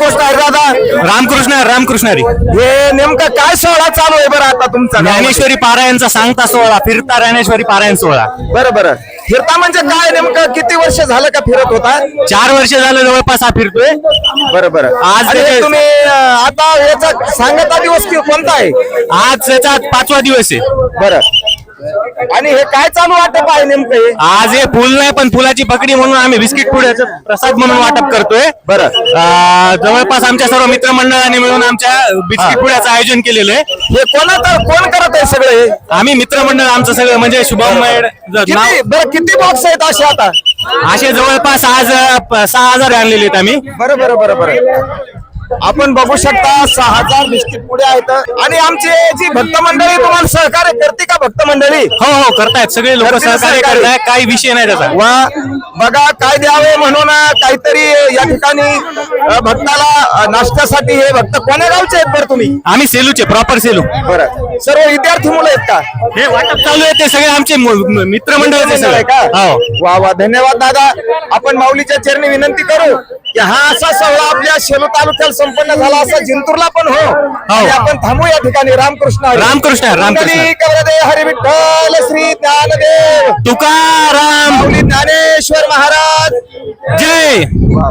रामकृष्ण हरी दादा. रामकृष्ण हरी. हे नेमकं काय सोहळा चालू आहे बरं आता तुमचा? ज्ञानेश्वरी पारायणचा सांगता सोहळा, फिरता ज्ञानेश्वरी पारायण सोहळा. बरं बरं. फिरता म्हणजे काय नेमकं? किती वर्ष झालं का फिरत होता? 4 वर्ष झालं जवळपास हा फिरतोय. बरं बरं. आज आणि त्याचे- तुम्ही आता याचा सांगता दिवस कोणता आहे? आज त्याचा 5वा दिवस आहे. बरं. आणि हे काय चालू वाटप आहे नेमकं हे? आज हे फुल नाही पण फुलाची पकडी म्हणून आम्ही बिस्किट पुड्याचं प्रसाद म्हणून वाटप करतोय. बरं. जवळपास आमच्या सर्व मित्रमंडळांनी मिळून आमच्या बिस्किट पुड्याचं आयोजन केलेलं आहे. हे कोण करत आहे सगळं हे? आम्ही मित्रमंडळ आमचं सगळं म्हणजे शुभम मेड किती बॉक्स आहेत असे आता? असे जवळपास आज 6,000 आणलेले आहेत आम्ही. बरं. आपण बघू शकता 6,000 बिस्किट पुढे आहेत. आणि आमची जी भक्त मंडळी तुम्हाला सहकार्य करते का? भक्त मंडळी हो करतायत सगळे लोक सहकार्य करतायत. काही विषय नाही त्याचा. वा बघा काय द्यावे म्हणून काहीतरी या ठिकाणी भक्ताला नाश्त्यासाठी हे भक्त कोण्या गावचे आहेत बरं तुम्ही? आम्ही सेलूचे, प्रॉपर सेलू. बरं. सर्व विद्यार्थी मुलं आहेत का? हे वाटप चालू आहे ते सगळे आमचे मित्रमंडळाचे सगळे का? हो. वा धन्यवाद दादा. आपण माऊलीच्या चरणी विनंती करू की हा असा सोहळा आपल्या सेलू तालुक्यात संपन्न झाला असा जिंतूरला पण हो. आणि आपण थांबू या ठिकाणी. रामकृष्ण हरी. रामकृष्ण हरी विठ्ठल श्री ज्ञानदेव तुकाराम माऊली ज्ञानेश्वर महाराज जय.